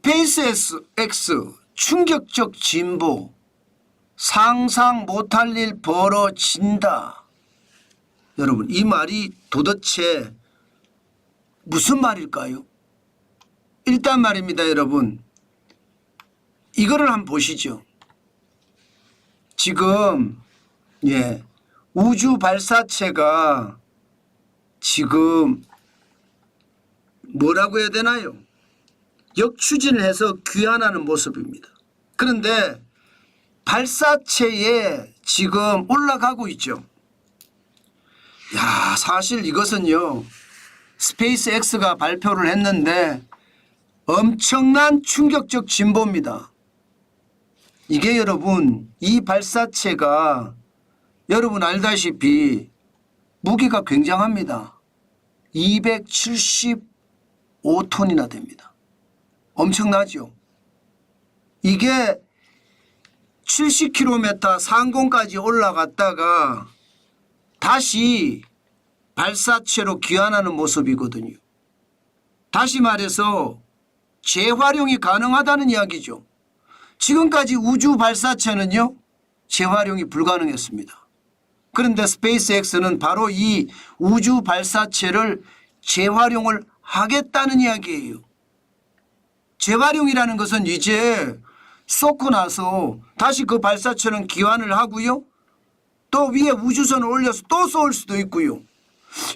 스페이스 X 충격적 진보, 상상 못할 일 벌어진다. 여러분, 이 말이 도대체 무슨 말일까요? 일단 말입니다, 여러분. 이거를 한번 보시죠. 지금 우주 발사체가 지금 뭐라고 해야 되나요? 역추진을 해서 귀환하는 모습입니다. 그런데 발사체에 지금 올라가고 있죠. 야, 사실 이것은요, 스페이스 X가 발표를 했는데 엄청난 충격적 진보입니다. 이게 여러분, 이 발사체가 여러분 알다시피 무게가 굉장합니다. 275톤이나 됩니다. 엄청나죠. 이게 70km 상공까지 올라갔다가 다시 발사체로 귀환하는 모습이거든요. 다시 말해서 재활용이 가능하다는 이야기죠. 지금까지 우주 발사체는요, 재활용이 불가능했습니다. 그런데 스페이스X는 바로 이 우주 발사체를 재활용을 하겠다는 이야기예요. 재활용이라는 것은 이제 쏟고 나서 다시 그 발사체는 귀환을 하고요. 또 위에 우주선을 올려서 또 쏠 수도 있고요.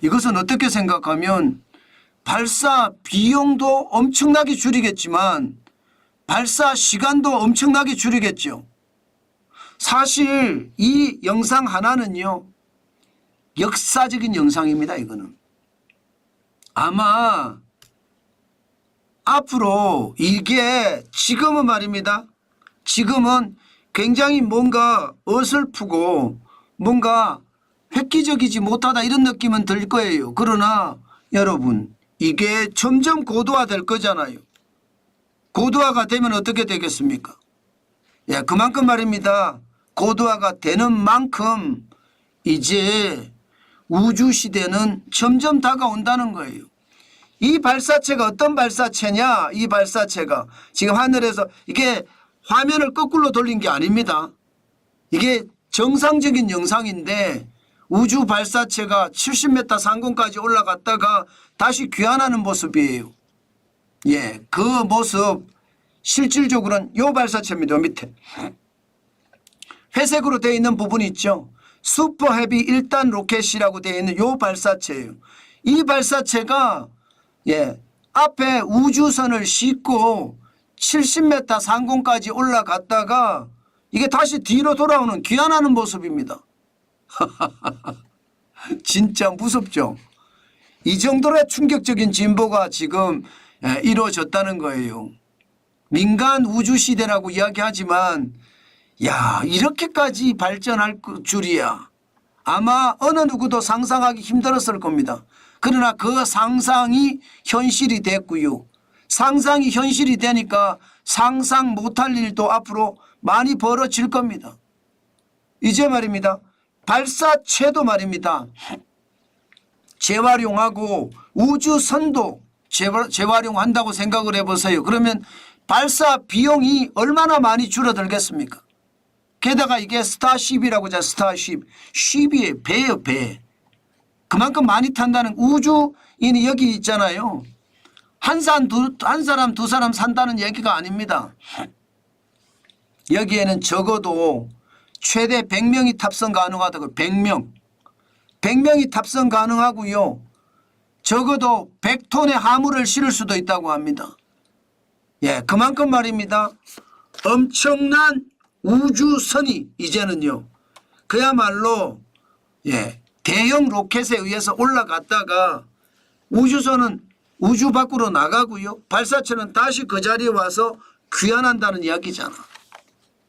이것은 어떻게 생각하면 발사 비용도 엄청나게 줄이겠지만 발사 시간도 엄청나게 줄이겠죠. 사실 이 영상 하나는요, 역사적인 영상입니다. 이거는 아마 앞으로 이게 지금은 말입니다. 지금은 굉장히 뭔가 어설프고 뭔가 획기적이지 못하다 이런 느낌은 들 거예요. 그러나 여러분, 이게 점점 고도화될 거잖아요. 고도화가 되면 어떻게 되겠습니까? 예, 그만큼 말입니다. 고도화가 되는 만큼 이제 우주시대는 점점 다가온다는 거예요. 이 발사체가 어떤 발사체냐? 이 발사체가 지금 하늘에서 이게 화면을 거꾸로 돌린 게 아닙니다. 이게 정상적인 영상인데 우주 발사체가 70m 상공까지 올라갔다가 다시 귀환하는 모습이에요. 예, 그 모습 실질적으로는 요 발사체입니다. 밑에 회색으로 되어 있는 부분이 있죠. 슈퍼 헤비 1단 로켓이라고 되어 있는 요 발사체예요. 이 발사체가 앞에 우주선을 싣고 70m 상공까지 올라갔다가 이게 다시 뒤로 돌아오는 귀환하는 모습입니다. 진짜 무섭죠. 이 정도의 충격적인 진보가 지금 이루어졌다는 거예요. 민간 우주 시대라고 이야기하지만 야, 이렇게까지 발전할 줄이야. 아마 어느 누구도 상상하기 힘들었을 겁니다. 그러나 그 상상이 현실이 됐고요. 상상이 현실이 되니까 상상 못할 일도 앞으로 많이 벌어질 겁니다. 이제 말입니다. 발사체도 말입니다. 재활용하고 우주선도 재활용한다고 생각을 해보세요. 그러면 발사 비용이 얼마나 많이 줄어들겠습니까? 게다가 이게 스타쉽이라고 하잖아요. 스타쉽. 쉽이에요. 배예요. 배. 그만큼 많이 탄다는 우주인이 여기 있잖아요. 한 사람 두 사람 산다는 얘기가 아닙니다. 여기에는 적어도 최대 100명이 탑승 가능하다고. 100명. 100명이 탑승 가능하고요. 적어도 100톤의 화물을 실을 수도 있다고 합니다. 예, 그만큼 말입니다. 엄청난 우주선이 이제는요. 그야말로 대형 로켓에 의해서 올라갔다가 우주선은 우주 밖으로 나가고요. 발사체는 다시 그 자리에 와서 귀환한다는 이야기잖아.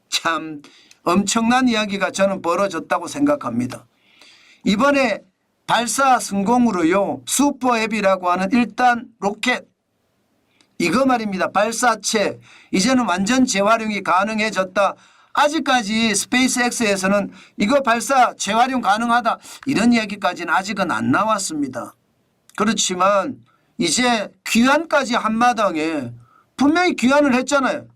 참 엄청난 이야기가 저는 벌어졌다고 생각합니다. 이번에 발사 성공으로요. 슈퍼헤비라고 하는 1단 로켓 이거 말입니다. 발사체 이제는 완전 재활용이 가능해졌다. 아직까지 스페이스X에서는 이거 발사 재활용 가능하다 이런 얘기까지는 아직은 안 나왔습니다. 그렇지만 이제 귀환까지 한마당에 분명히 귀환을 했잖아요.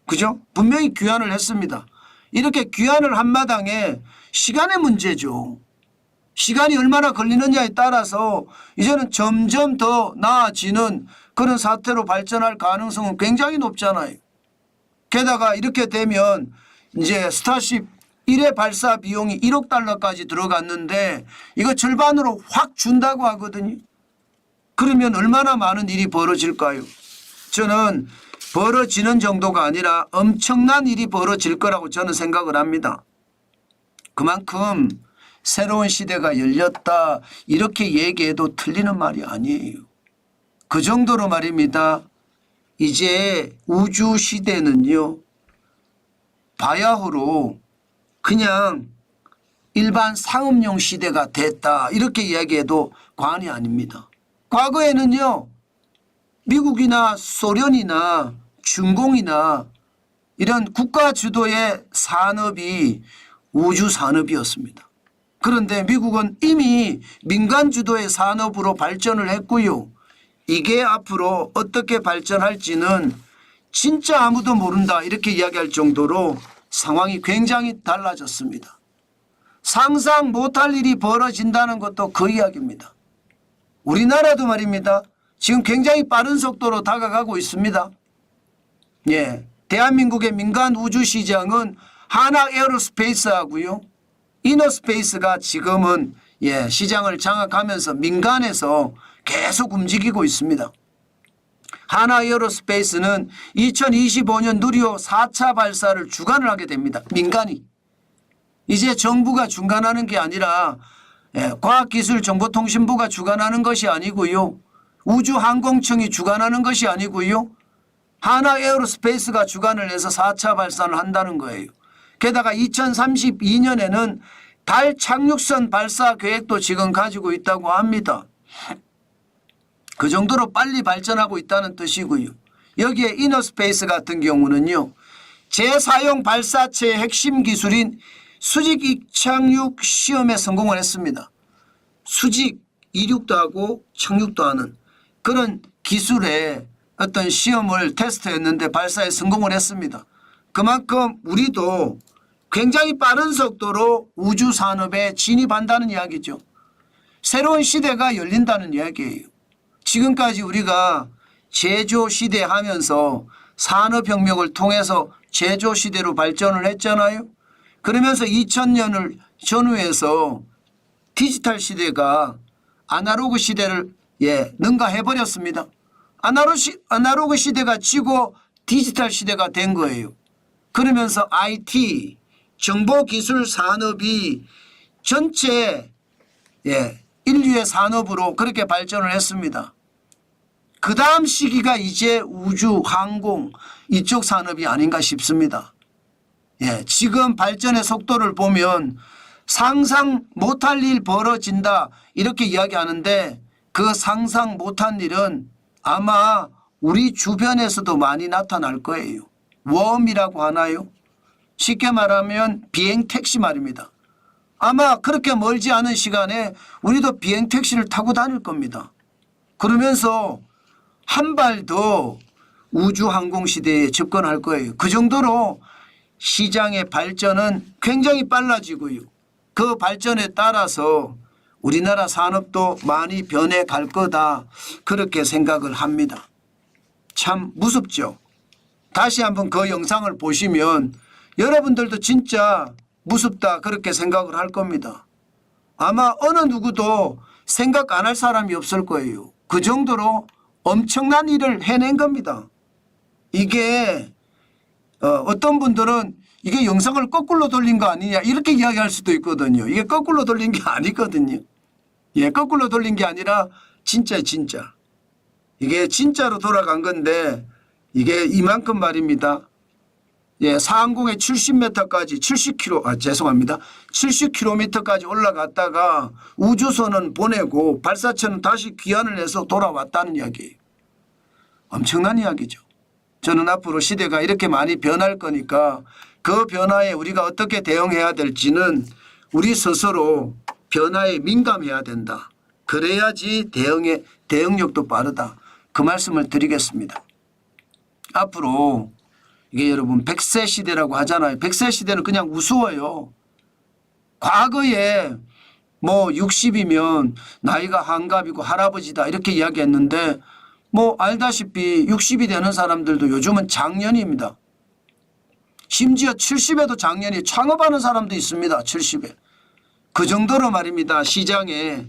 그죠? 분명히 귀환을 했습니다. 이렇게 귀환을 한 마당에 시간의 문제죠. 시간이 얼마나 걸리느냐에 따라서 이제는 점점 더 나아지는 그런 사태로 발전할 가능성은 굉장히 높잖아요. 게다가 이렇게 되면 이제 스타쉽 1회 발사 비용이 1억 달러까지 들어갔는데 이거 절반으로 확 준다고 하거든요. 그러면 얼마나 많은 일이 벌어질까요? 저는 벌어지는 정도가 아니라 엄청난 일이 벌어질 거라고 저는 생각을 합니다. 그만큼 새로운 시대가 열렸다 이렇게 얘기해도 틀리는 말이 아니에요. 그 정도로 말입니다. 이제 우주 시대는요. 바야흐로 그냥 일반 상업용 시대가 됐다 이렇게 이야기해도 과언이 아닙니다. 과거에는요. 미국이나 소련이나 중공이나 이런 국가 주도의 산업이 우주 산업이었습니다. 그런데 미국은 이미 민간 주도의 산업으로 발전을 했고요. 이게 앞으로 어떻게 발전할지는 진짜 아무도 모른다 이렇게 이야기할 정도로 상황이 굉장히 달라졌습니다. 상상 못할 일이 벌어진다는 것도 그 이야기입니다. 우리나라도 말입니다. 지금 굉장히 빠른 속도로 다가가고 있습니다. 예, 대한민국의 민간 우주 시장은 하나 에어로스페이스하고요. 이너스페이스가 지금은 시장을 장악하면서 민간에서 계속 움직이고 있습니다. 하나 에어로스페이스는 2025년 누리호 4차 발사를 주관을 하게 됩니다. 민간이. 이제 정부가 중간하는 게 아니라 과학기술정보통신부가 주관하는 것이 아니고요. 우주항공청이 주관하는 것이 아니고요. 하나 에어로스페이스가 주관을 해서 4차 발사를 한다는 거예요. 게다가 2032년에는 달 착륙선 발사 계획도 지금 가지고 있다고 합니다. 그 정도로 빨리 발전하고 있다는 뜻이고요. 여기에 이너스페이스 같은 경우는요. 재사용 발사체의 핵심 기술인 수직 이착륙 시험에 성공을 했습니다. 수직 이륙도 하고 착륙도 하는 그런 기술의 어떤 시험을 테스트했는데 발사에 성공을 했습니다. 그만큼 우리도 굉장히 빠른 속도로 우주 산업에 진입한다는 이야기죠. 새로운 시대가 열린다는 이야기예요. 지금까지 우리가 제조시대 하면서 산업혁명을 통해서 제조시대로 발전을 했잖아요. 그러면서 2000년을 전후해서 디지털 시대가 아날로그 시대를 능가해버렸습니다. 아날로그 시대가 지고 디지털 시대가 된 거예요. 그러면서 IT, 정보기술 산업이 전체 인류의 산업으로 그렇게 발전을 했습니다. 그 다음 시기가 이제 우주, 항공 이쪽 산업이 아닌가 싶습니다. 지금 발전의 속도를 보면 상상 못할 일 벌어진다 이렇게 이야기하는데 그 상상 못한 일은 아마 우리 주변에서도 많이 나타날 거예요. 웜이라고 하나요? 쉽게 말하면 비행택시 말입니다. 아마 그렇게 멀지 않은 시간에 우리도 비행택시를 타고 다닐 겁니다. 그러면서 한 발 더 우주항공시대에 접근할 거예요. 그 정도로 시장의 발전은 굉장히 빨라지고요. 그 발전에 따라서 우리나라 산업도 많이 변해갈 거다 그렇게 생각을 합니다. 참 무섭죠. 다시 한번 그 영상을 보시면 여러분들도 진짜 무섭다 그렇게 생각을 할 겁니다. 아마 어느 누구도 생각 안 할 사람이 없을 거예요. 그 정도로 엄청난 일을 해낸 겁니다. 이게 어떤 분들은 이게 영상을 거꾸로 돌린 거 아니냐 이렇게 이야기할 수도 있거든요. 이게 거꾸로 돌린 게 아니거든요. 거꾸로 돌린 게 아니라 진짜 이게 진짜로 돌아간 건데 이게 이만큼 말입니다. 상공에 70m까지 70km까지 올라갔다가 우주선은 보내고 발사체는 다시 귀환을 해서 돌아왔다는 이야기예요. 엄청난 이야기죠. 저는 앞으로 시대가 이렇게 많이 변할 거니까 그 변화에 우리가 어떻게 대응해야 될지는 우리 스스로 변화에 민감해야 된다. 그래야지 대응력도 빠르다. 그 말씀을 드리겠습니다. 앞으로 이게 여러분 100세 시대라고 하잖아요. 100세 시대는 그냥 우스워요. 과거에 뭐 60이면 나이가 한갑이고 할아버지다 이렇게 이야기했는데 뭐 알다시피 60이 되는 사람들도 요즘은 장년입니다. 심지어 70에도 장년이 창업하는 사람도 있습니다. 70에. 그 정도로 말입니다. 시장에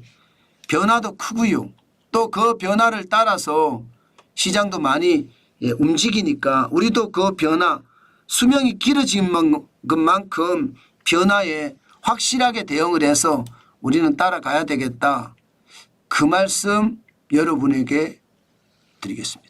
변화도 크고요. 또 그 변화를 따라서 시장도 많이 움직이니까 우리도 그 변화 수명이 길어진 것만큼 변화에 확실하게 대응을 해서 우리는 따라가야 되겠다. 그 말씀 여러분에게 드리겠습니다.